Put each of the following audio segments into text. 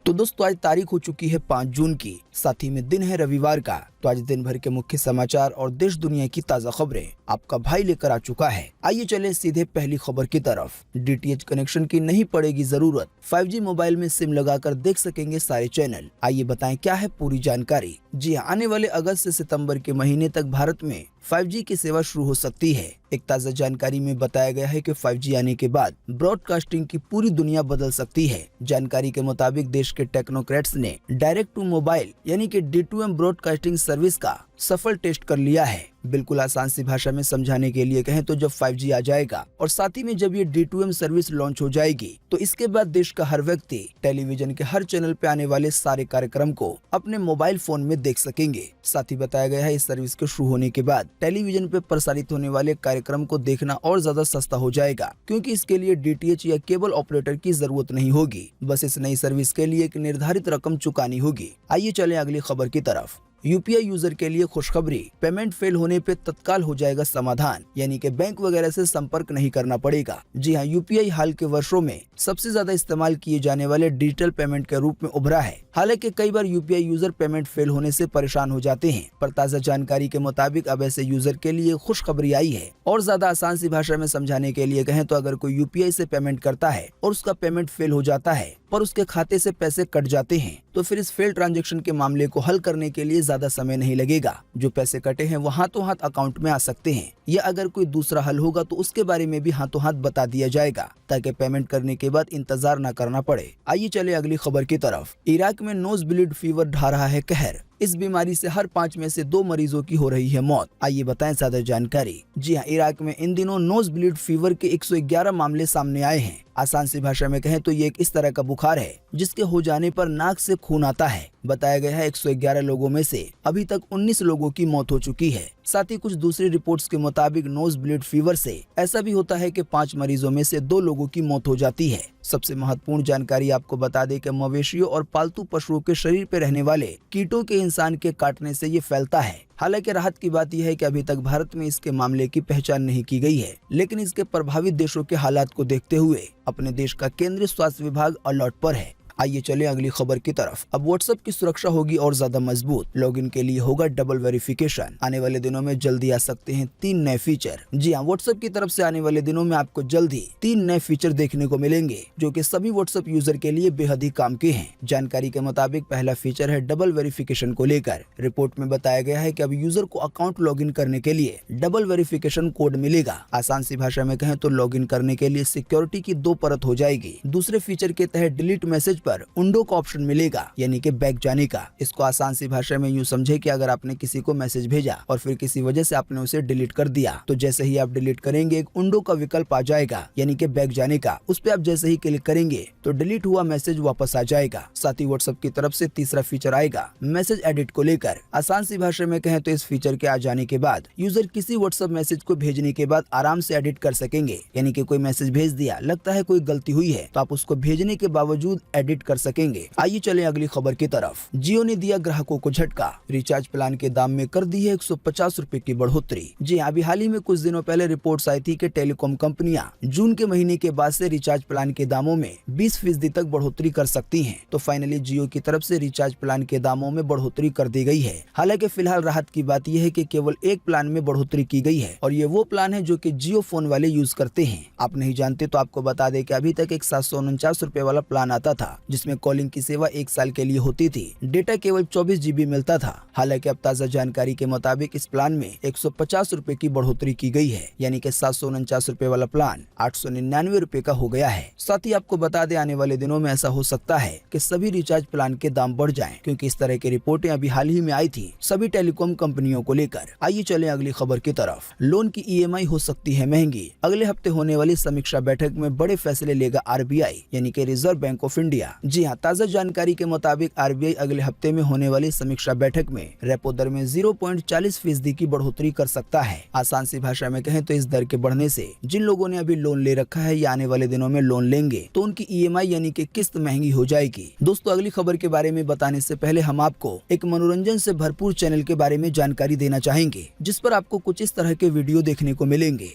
तो दोस्तों आज तारीख हो चुकी है 5 जून की, साथ ही में दिन है रविवार का। तो आज दिन भर के मुख्य समाचार और देश दुनिया की ताजा खबरें आपका भाई लेकर आ चुका है। आइए चले सीधे पहली खबर की तरफ। डीटीएच कनेक्शन की नहीं पड़ेगी जरूरत, 5G मोबाइल में सिम लगाकर देख सकेंगे सारे चैनल। आइए बताएं क्या है पूरी जानकारी। जी हाँ, आने वाले अगस्त से सितंबर के महीने तक भारत में 5G की सेवा शुरू हो सकती है। एक ताज़ा जानकारी में बताया गया है कि 5G आने के बाद ब्रॉडकास्टिंग की पूरी दुनिया बदल सकती है। जानकारी के मुताबिक देश के टेक्नोक्रेट्स ने डायरेक्ट टू मोबाइल यानी कि D2M ब्रॉडकास्टिंग सर्विस का सफल टेस्ट कर लिया है। बिल्कुल आसान सी भाषा में समझाने के लिए कहें तो जब 5G आ जाएगा और साथ ही में जब ये D2M सर्विस लॉन्च हो जाएगी तो इसके बाद देश का हर व्यक्ति टेलीविजन के हर चैनल पे आने वाले सारे कार्यक्रम को अपने मोबाइल फोन में देख सकेंगे। साथ ही बताया गया है इस सर्विस के शुरू होने के बाद टेलीविजन पे प्रसारित होने वाले कार्यक्रम को देखना और ज्यादा सस्ता हो जाएगा, क्योंकि इसके लिए DTH या केबल ऑपरेटर की जरूरत नहीं होगी। बस इस नई सर्विस के लिए एक निर्धारित रकम चुकानी होगी। आइए चले अगली खबर की तरफ। यूपीआई यूजर के लिए खुशखबरी, पेमेंट फेल होने पे तत्काल हो जाएगा समाधान, यानी कि बैंक वगैरह से संपर्क नहीं करना पड़ेगा। जी हाँ, यूपीआई हाल के वर्षों में सबसे ज्यादा इस्तेमाल किए जाने वाले डिजिटल पेमेंट के रूप में उभरा है। हालांकि कई बार यूपीआई यूजर पेमेंट फेल होने से परेशान हो जाते हैं, पर ताज़ा जानकारी के मुताबिक अब ऐसे यूजर के लिए खुशखबरी आई है। और ज्यादा आसान सी भाषा में समझाने के लिए कहें तो अगर कोई यूपीआई से पेमेंट करता है और उसका पेमेंट फेल हो जाता है पर उसके खाते से पैसे कट जाते हैं, तो फिर इस फेल ट्रांजैक्शन के मामले को हल करने के लिए ज्यादा समय नहीं लगेगा। जो पैसे कटे हैं वो हाथों हाथ अकाउंट में आ सकते हैं, या अगर कोई दूसरा हल होगा तो उसके बारे में भी हाथों हाथ बता दिया जाएगा, ताकि पेमेंट करने के बाद इंतजार न करना पड़े। आइए चले अगली खबर की तरफ। इराक में नोज ब्लीड फीवर ढा रहा है कहर। इस बीमारी से हर 5 में से 2 मरीजों की हो रही है मौत। आइए बताएं ज्यादा जानकारी। जी हाँ, इराक में इन दिनों नोज ब्लीड फीवर के 111 मामले सामने आए हैं। आसान सी भाषा में कहें तो ये एक इस तरह का बुखार है जिसके हो जाने पर नाक से खून आता है। बताया गया है 111 लोगों में से अभी तक 19 लोगों की मौत हो चुकी है। साथ ही कुछ दूसरी रिपोर्ट्स के मुताबिक नोज ब्लीड फीवर से ऐसा भी होता है कि 5 मरीजों में से 2 लोगों की मौत हो जाती है। सबसे महत्वपूर्ण जानकारी आपको बता दें कि मवेशियों और पालतू पशुओं के शरीर पर रहने वाले कीटों के इंसान के काटने से ये फैलता है। हालांकि राहत की बात यह है कि अभी तक भारत में इसके मामले की पहचान नहीं की गई है, लेकिन इसके प्रभावित देशों के हालात को देखते हुए अपने देश का केंद्रीय स्वास्थ्य विभाग अलर्ट पर है। आइए चले अगली खबर की तरफ। अब व्हाट्सएप की सुरक्षा होगी और ज्यादा मजबूत। लॉगिन के लिए होगा डबल वेरिफिकेशन। आने वाले दिनों में जल्दी आ सकते हैं 3 नए फीचर। जी हाँ, व्हाट्सएप की तरफ से आने वाले दिनों में आपको जल्दी 3 नए फीचर देखने को मिलेंगे, जो कि सभी व्हाट्सएप यूजर के लिए बेहद ही काम के हैं। जानकारी के मुताबिक पहला फीचर है डबल वेरिफिकेशन को लेकर। रिपोर्ट में बताया गया है कि अब यूजर को अकाउंट लॉगिन करने के लिए डबल वेरिफिकेशन कोड मिलेगा। आसान सी भाषा में कहें तो लॉगिन करने के लिए सिक्योरिटी की 2 परत हो जाएगी। दूसरे फीचर के तहत डिलीट मैसेज पर उंडो का ऑप्शन मिलेगा, यानी कि बैक जाने का। इसको आसान सी भाषा में यूं समझे कि अगर आपने किसी को मैसेज भेजा और फिर किसी वजह से आपने उसे डिलीट कर दिया, तो जैसे ही आप डिलीट करेंगे एक उंडो का विकल्प आ जाएगा, यानी कि बैक जाने का। उस पर आप जैसे ही क्लिक करेंगे तो डिलीट हुआ मैसेज वापस आ जाएगा। साथ ही व्हाट्सएप की तरफ से तीसरा फीचर आएगा मैसेज एडिट को लेकर। आसान सी भाषा में कहें तो इस फीचर के आ जाने के बाद यूजर किसी व्हाट्सएप मैसेज को भेजने के बाद आराम से एडिट कर सकेंगे, यानी कि कोई मैसेज भेज दिया, लगता है कोई गलती हुई है, तो आप उसको भेजने के बावजूद एडिट कर सकेंगे। आइए चले अगली खबर की तरफ। जियो ने दिया ग्राहकों को झटका, रिचार्ज प्लान के दाम में कर दी है 150 रुपए की बढ़ोतरी। जी अभी हाल ही में कुछ दिनों पहले रिपोर्ट्स आई थी कि टेलीकॉम कंपनियां जून के महीने के बाद से रिचार्ज प्लान के दामों में 20% तक बढ़ोतरी कर सकती हैं। तो फाइनली जियो की तरफ से रिचार्ज प्लान के दामों में बढ़ोतरी कर दी गई है। हालांकि फिलहाल राहत की बात यह है कि केवल एक प्लान में बढ़ोतरी की गई है, और ये वो प्लान है जो कि जियो फोन वाले यूज करते हैं। आप नहीं जानते तो आपको बता दें कि अभी तक एक 749 रुपए वाला प्लान आता था, जिसमें कॉलिंग की सेवा 1 साल के लिए होती थी, डेटा केवल 24 GB मिलता था। हालांकि अब ताज़ा जानकारी के मुताबिक इस प्लान में 150 रुपए की बढ़ोतरी की गई है, यानी कि 749 रुपए वाला प्लान 899 रुपए का हो गया है। साथ ही आपको बता दें आने वाले दिनों में ऐसा हो सकता है कि सभी रिचार्ज प्लान के दाम बढ़ जाएं, क्योंकि इस तरह की रिपोर्टें अभी हाल ही में आई थी सभी टेलीकॉम कंपनियों को लेकर। आइए चले अगली खबर की तरफ। लोन की EMI हो सकती है महंगी। अगले हफ्ते होने वाली समीक्षा बैठक में बड़े फैसले लेगा RBI, यानी कि रिजर्व बैंक ऑफ इंडिया। जी हाँ, ताज़ा जानकारी के मुताबिक RBI अगले हफ्ते में होने वाली समीक्षा बैठक में रेपो दर में 0.40% की बढ़ोतरी कर सकता है। आसान सी भाषा में कहें तो इस दर के बढ़ने से जिन लोगों ने अभी लोन ले रखा है या आने वाले दिनों में लोन लेंगे तो उनकी EMI यानी कि किस्त महंगी हो जाएगी। दोस्तों अगली खबर के बारे में बताने से पहले हम आपको एक मनोरंजन से भरपूर चैनल के बारे में जानकारी देना चाहेंगे, जिस पर आपको कुछ इस तरह के वीडियो देखने को मिलेंगे।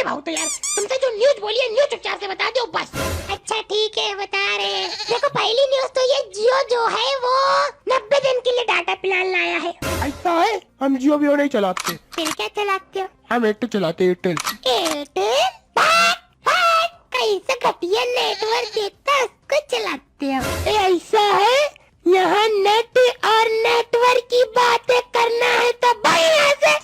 भाऊ तो यार, तुमसे जो न्यूज बोली है न्यूज चुपचाप से बता दो बस। अच्छा ठीक है बता रहे। देखो पहली न्यूज तो ये जियो जो है वो 90 दिन के लिए डाटा प्लान लाया है। ऐसा है? हम जियो भी नहीं चलाते, फिर क्या चलाते हो? हम एयरटेल चलाते, एयरटेल। एयरटेल? कैसे घटिया नेटवर्क देता उसको चलाते हो? ऐसा है? यहाँ नेट और नेटवर्क की बातें करना है तो भाई यहाँ से।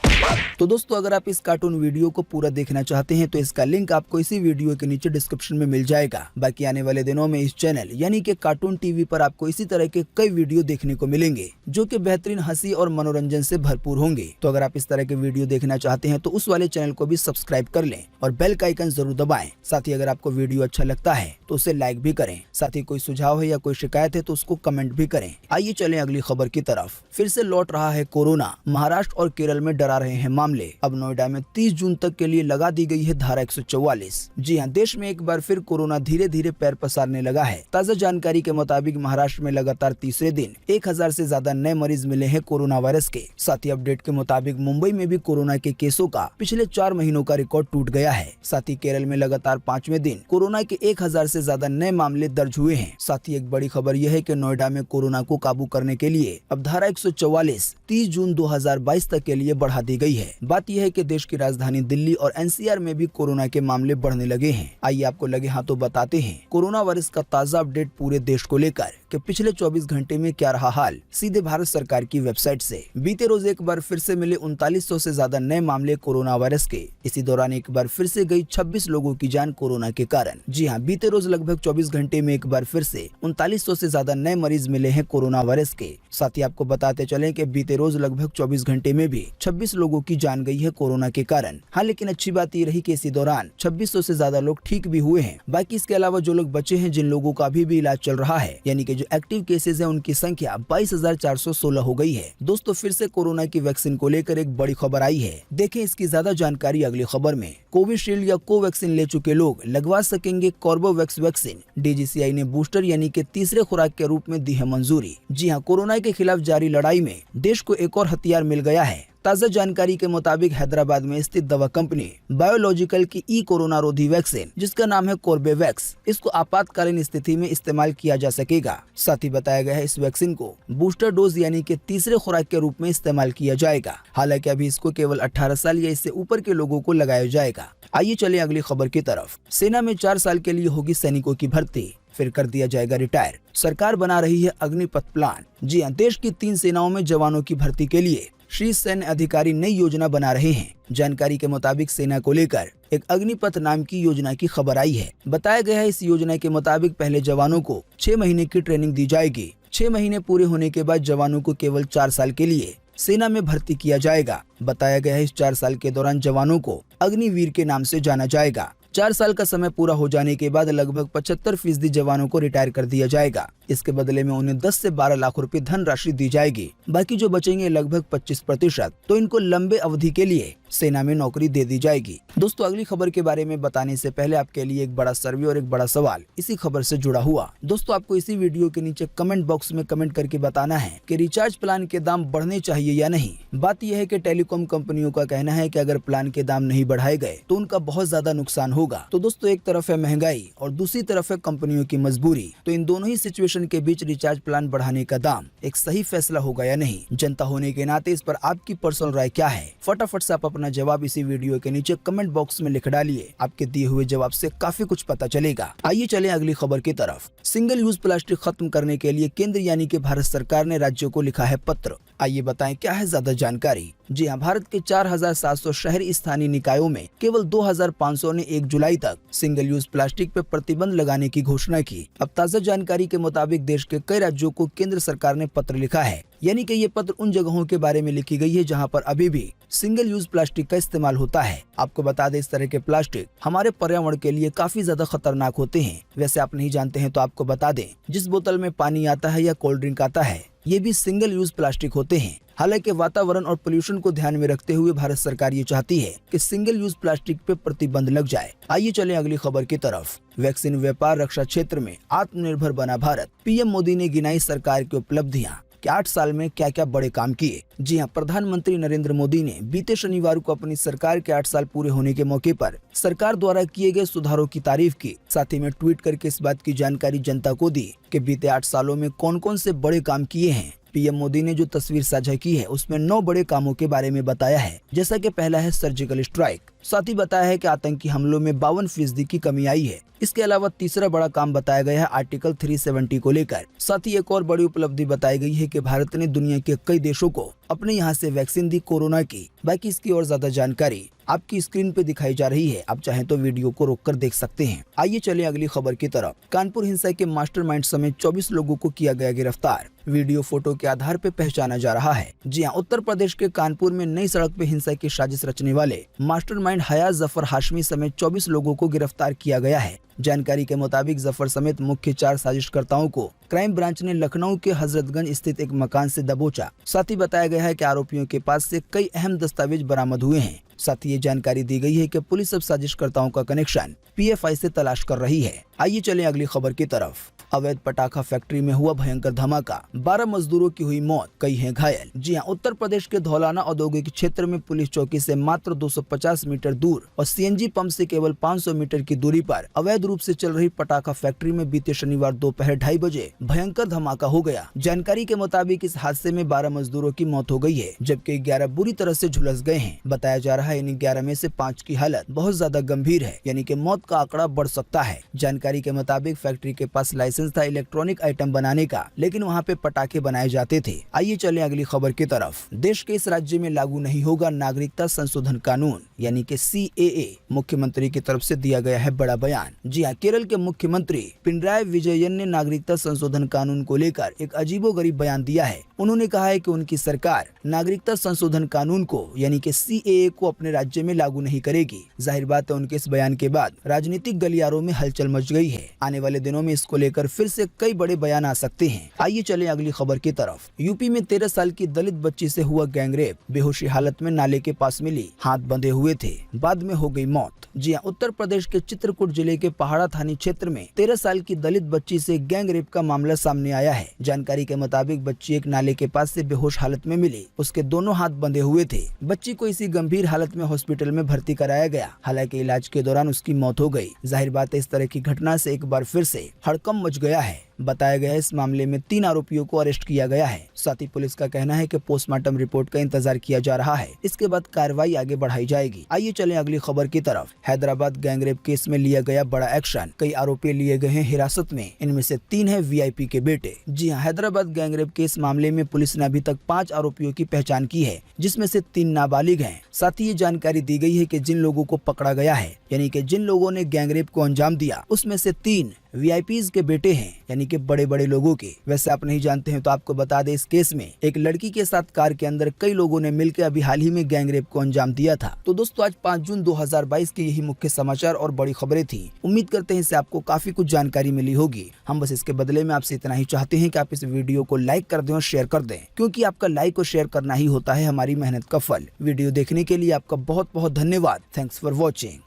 तो दोस्तों अगर आप इस कार्टून वीडियो को पूरा देखना चाहते हैं तो इसका लिंक आपको इसी वीडियो के नीचे डिस्क्रिप्शन में मिल जाएगा। बाकी आने वाले दिनों में इस चैनल यानी कि कार्टून टीवी पर आपको इसी तरह के कई वीडियो देखने को मिलेंगे जो कि बेहतरीन हंसी और मनोरंजन से भरपूर होंगे। तो अगर आप इस तरह के वीडियो देखना चाहते हैं तो उस वाले चैनल को भी सब्सक्राइब कर लें और बेल का आइकन जरूर दबाएं। साथ ही अगर आपको वीडियो अच्छा लगता है तो उसे लाइक भी करें। साथ ही कोई सुझाव है या कोई शिकायत है तो उसको कमेंट भी करें। आइए चलें अगली खबर की तरफ। फिर से लौट रहा है कोरोना। महाराष्ट्र और केरल में डरा रहे हैं मामले। अब नोएडा में 30 जून तक के लिए लगा दी गई है धारा 144। जी हां, देश में एक बार फिर कोरोना धीरे धीरे पैर पसारने लगा है। ताज़ा जानकारी के मुताबिक महाराष्ट्र में लगातार तीसरे दिन 1000 से ज्यादा नए मरीज मिले हैं कोरोना वायरस के। साथ ही अपडेट के मुताबिक मुंबई में भी कोरोना के केसों का पिछले 4 महीनों का रिकॉर्ड टूट गया है। साथ ही केरल में लगातार 5वें दिन कोरोना के 1000 से ज्यादा नए मामले दर्ज हुए हैं। साथ ही एक बड़ी खबर यह है कि नोएडा में कोरोना को काबू करने के लिए अब धारा 144 30 जून 2022 तक के लिए बढ़ा दी गई है। बात यह है कि देश की राजधानी दिल्ली और एनसीआर में भी कोरोना के मामले बढ़ने लगे हैं। आइए आपको लगे हाथ तो बताते हैं कोरोना वायरस का ताज़ा अपडेट पूरे देश को लेकर कि पिछले 24 घंटे में क्या रहा हाल, सीधे भारत सरकार की वेबसाइट से। बीते रोज एक बार फिर से मिले 3900 से ज्यादा नए मामले कोरोना वायरस के। इसी दौरान एक बार फिर से गई 26 लोगों की जान कोरोना के कारण। जी हां, बीते रोज लगभग 24 घंटे में एक बार फिर से 3900 से ज्यादा नए मरीज मिले हैं कोरोना वायरस के। साथ ही आपको बताते चले कि बीते रोज लगभग 24 घंटे में भी 26 लोगों की जान गई है कोरोना के कारण। हाँ, लेकिन अच्छी बात ये रही कि इसी दौरान 2600 से ज्यादा लोग ठीक भी हुए हैं। बाकी इसके अलावा जो लोग बचे हैं, जिन लोगों का अभी भी इलाज चल रहा है, यानी कि जो एक्टिव केसेस हैं, उनकी संख्या 22,416 हो गई है। दोस्तों फिर से कोरोना की वैक्सीन को लेकर एक बड़ी खबर आई है। देखें इसकी ज्यादा जानकारी अगली खबर में। कोविशील्ड या कोवैक्सीन ले चुके लोग लगवा सकेंगे कॉर्बोवैक्स वैक्सीन। डीजीसीआई ने बूस्टर यानी कि तीसरे खुराक के रूप में दी है मंजूरी। जी हाँ, कोरोना के खिलाफ जारी लड़ाई में देश को एक और हथियार मिल गया है। ताज़ा जानकारी के मुताबिक हैदराबाद में स्थित दवा कंपनी बायोलॉजिकल की कोरोना रोधी वैक्सीन, जिसका नाम है कॉर्बेवैक्स, इसको आपातकालीन स्थिति में इस्तेमाल किया जा सकेगा। साथ ही बताया गया है इस वैक्सीन को बूस्टर डोज यानी कि तीसरे खुराक के रूप में इस्तेमाल किया जाएगा। हालांकि अभी इसको केवल 18 साल या इससे ऊपर के लोगों को लगाया जाएगा। आइए चले अगली खबर की तरफ। सेना में 4 साल के लिए होगी सैनिकों की भर्ती, फिर कर दिया जाएगा रिटायर। सरकार बना रही है अग्निपथ प्लान। जी हाँ, देश की 3 सेनाओं में जवानों की भर्ती के लिए शीर्ष सैन्य अधिकारी नई योजना बना रहे हैं। जानकारी के मुताबिक सेना को लेकर एक अग्निपथ नाम की योजना की खबर आई है। बताया गया है इस योजना के मुताबिक पहले जवानों को 6 महीने की ट्रेनिंग दी जाएगी। 6 महीने पूरे होने के बाद जवानों को केवल 4 साल के लिए सेना में भर्ती किया जाएगा। बताया गया है इस 4 साल के दौरान जवानों को अग्निवीर के नाम से जाना जाएगा। 4 साल का समय पूरा हो जाने के बाद लगभग 75% जवानों को रिटायर कर दिया जाएगा। इसके बदले में उन्हें 10 से 12 लाख रुपए धनराशि दी जाएगी। बाकी जो बचेंगे लगभग 25% तो इनको लंबे अवधि के लिए सेना में नौकरी दे दी जाएगी। दोस्तों अगली खबर के बारे में बताने से पहले आपके लिए एक बड़ा सर्वे और एक बड़ा सवाल इसी खबर से जुड़ा हुआ। दोस्तों आपको इसी वीडियो के नीचे कमेंट बॉक्स में कमेंट करके बताना है कि रिचार्ज प्लान के दाम बढ़ने चाहिए या नहीं। बात यह है कि टेलीकॉम कंपनियों का कहना है कि अगर प्लान के दाम नहीं बढ़ाए गए तो उनका बहुत ज्यादा नुकसान होगा। तो दोस्तों एक तरफ है महंगाई और दूसरी तरफ है कंपनियों की मजबूरी। तो इन दोनों ही सिचुएशन के बीच रिचार्ज प्लान बढ़ाने का दाम एक सही फैसला होगा या नहीं। जनता होने के नाते इस पर आपकी पर्सनल राय क्या है? फटाफट से आप अपना जवाब इसी वीडियो के नीचे कमेंट बॉक्स में लिख डालिए। आपके दिए हुए जवाब से काफी कुछ पता चलेगा। आइए चले अगली खबर की तरफ। सिंगल यूज प्लास्टिक खत्म करने के लिए केंद्र यानी कि भारत सरकार ने राज्यों को लिखा है पत्र। आइए बताएं क्या है ज्यादा जानकारी। जी हाँ, भारत के 4700 शहरी स्थानीय निकायों में केवल 2500 ने 1 जुलाई तक सिंगल यूज प्लास्टिक पर प्रतिबंध लगाने की घोषणा की। अब ताज़ा जानकारी के मुताबिक देश के कई राज्यों को केंद्र सरकार ने पत्र लिखा है, यानी कि ये पत्र उन जगहों के बारे में लिखी गई है जहां पर अभी भी सिंगल यूज प्लास्टिक का इस्तेमाल होता है। आपको बता दें इस तरह के प्लास्टिक हमारे पर्यावरण के लिए काफी ज्यादा खतरनाक होते हैं। वैसे आप नहीं जानते हैं तो आपको बता दें, जिस बोतल में पानी आता है या कोल्ड ड्रिंक आता है ये भी सिंगल यूज प्लास्टिक होते हैं। हालांकि वातावरण और पोल्यूशन को ध्यान में रखते हुए भारत सरकार ये चाहती है कि सिंगल यूज प्लास्टिक पे प्रतिबंध लग जाए। आइए चलें अगली खबर की तरफ। वैक्सीन व्यापार रक्षा क्षेत्र में आत्मनिर्भर बना भारत। पीएम मोदी ने गिनाई सरकार की उपलब्धियां। कि 8 साल में क्या क्या बड़े काम किए। जी हां, प्रधानमंत्री नरेंद्र मोदी ने बीते शनिवार को अपनी सरकार के 8 साल पूरे होने के मौके पर सरकार द्वारा किए गए सुधारों की तारीफ की। साथ ही में ट्वीट करके इस बात की जानकारी जनता को दी कि बीते 8 सालों में कौन कौन से बड़े काम किए हैं। पीएम मोदी ने जो तस्वीर साझा की है उसमें 9 बड़े कामों के बारे में बताया है, जैसा कि पहला है सर्जिकल स्ट्राइक। साथ ही बताया है कि आतंकी हमलों में 52% की कमी आई है। इसके अलावा तीसरा बड़ा काम बताया गया है आर्टिकल 370 को लेकर। साथ ही एक और बड़ी उपलब्धि बताई गई है कि भारत ने दुनिया के कई देशों को अपने यहाँ से वैक्सीन दी कोरोना की। बाकी इसकी और ज्यादा जानकारी आपकी स्क्रीन पे दिखाई जा रही है, आप चाहें तो वीडियो को रोककर देख सकते हैं। आइए चले अगली खबर की तरफ। कानपुर हिंसा के मास्टरमाइंड समेत 24 लोगों को किया गया गिरफ्तार। वीडियो फोटो के आधार पर पहचाना जा रहा है। जी हाँ, उत्तर प्रदेश के कानपुर में नई सड़क पे हिंसा की साजिश रचने वाले मास्टरमाइंड हयात जफर हाशमी समेत 24 लोगों को गिरफ्तार किया गया है। जानकारी के मुताबिक जफर समेत मुख्य 4 साजिशकर्ताओं को क्राइम ब्रांच ने लखनऊ के हजरतगंज स्थित एक मकान से दबोचा। साथ ही बताया गया है कि आरोपियों के पास से कई अहम दस्तावेज बरामद हुए हैं। साथ ही ये जानकारी दी गई है कि पुलिस अब साजिशकर्ताओं का कनेक्शन पीएफआई से तलाश कर रही है। आइए चलें अगली खबर की तरफ। अवैध पटाखा फैक्ट्री में हुआ भयंकर धमाका, 12 मजदूरों की हुई मौत, कई हैं घायल। जी हां, उत्तर प्रदेश के धौलाना औद्योगिक क्षेत्र में पुलिस चौकी से मात्र 250 मीटर दूर और सीएनजी पंप से केवल 500 मीटर की दूरी पर अवैध रूप से चल रही पटाखा फैक्ट्री में बीते शनिवार दोपहर 2:30 बजे भयंकर धमाका हो गया। जानकारी के मुताबिक इस हादसे में 12 मजदूरों की मौत हो गई है, जबकि 11 बुरी तरह से झुलस गए हैं। बताया जा रहा है इन 11 में से 5 की हालत बहुत ज्यादा गंभीर है, यानी कि मौत का आंकड़ा बढ़ सकता है। जानकारी के मुताबिक फैक्ट्री के पास लाइसेंस था इलेक्ट्रॉनिक आइटम बनाने का, लेकिन वहां पे पटाखे बनाए जाते थे। आइए चले अगली खबर की तरफ। देश के इस राज्य में लागू नहीं होगा नागरिकता संशोधन कानून, यानी कि CAA। मुख्यमंत्री की तरफ से दिया गया है बड़ा बयान। जी हाँ, केरल के मुख्यमंत्री पिनराई विजयन ने नागरिकता संशोधन कानून को लेकर एक अजीबोगरीब बयान दिया है। उन्होंने कहा है कि उनकी सरकार नागरिकता संशोधन कानून को यानी कि CAA को अपने राज्य में लागू नहीं करेगी। जाहिर बात है उनके इस बयान के बाद राजनीतिक गलियारों में हलचल मच गई है। आने वाले दिनों में इसको लेकर फिर से कई बड़े बयान आ सकते हैं। आइए चलें अगली खबर की तरफ। यूपी में 13 साल की दलित बच्ची से हुआ गैंगरेप, बेहोशी हालत में नाले के पास मिली, हाथ बंधे हुए थे, बाद में हो गई मौत। जी हाँ, उत्तर प्रदेश के चित्रकूट जिले के पहाड़ा थाना क्षेत्र में 13 साल की दलित बच्ची से गैंगरेप का मामला सामने आया है। जानकारी के मुताबिक बच्ची एक नाले के पास से बेहोश हालत में मिली, उसके दोनों हाथ बंधे हुए थे। बच्ची को इसी गंभीर हालत में हॉस्पिटल में भर्ती कराया गया, हालांकि इलाज के दौरान उसकी मौत हो गई। जाहिर बात है इस तरह की घटना से एक बार फिर से हड़कंप मच गया है। बताया गया है इस मामले में 3 आरोपियों को अरेस्ट किया गया है। साथ ही पुलिस का कहना है कि पोस्टमार्टम रिपोर्ट का इंतजार किया जा रहा है, इसके बाद कार्रवाई आगे बढ़ाई जाएगी। आइए चलें अगली खबर की तरफ। हैदराबाद गैंगरेप केस में लिया गया बड़ा एक्शन, कई आरोपी लिए गए हैं हिरासत में, इनमें से 3 है VIP के बेटे। जी हाँ, हैदराबाद गैंगरेप केस मामले में पुलिस ने अभी तक 5 आरोपियों की पहचान की है, जिसमें से 3 नाबालिग हैं। साथ ही ये जानकारी दी गई है कि जिन लोगों को पकड़ा गया है, यानी कि जिन लोगों ने गैंगरेप को अंजाम दिया, उसमें से 3 VIPs के बेटे हैं, यानी कि बड़े बड़े लोगों के। वैसे आप नहीं जानते हैं तो आपको बता दें, इस केस में एक लड़की के साथ कार के अंदर कई लोगों ने मिलकर अभी हाल ही में गैंगरेप को अंजाम दिया था। तो दोस्तों आज 5 जून 2022 के यही मुख्य समाचार और बड़ी खबरें थी। उम्मीद करते हैं इससे आपको काफी कुछ जानकारी मिली होगी। हम बस इसके बदले में आपसे इतना ही चाहते हैं कि आप इस वीडियो को लाइक कर दें और शेयर कर दें, क्योंकि आपका लाइक और शेयर करना ही होता है हमारी मेहनत का फल। वीडियो देखने के लिए आपका बहुत बहुत धन्यवाद। Thanks for watching.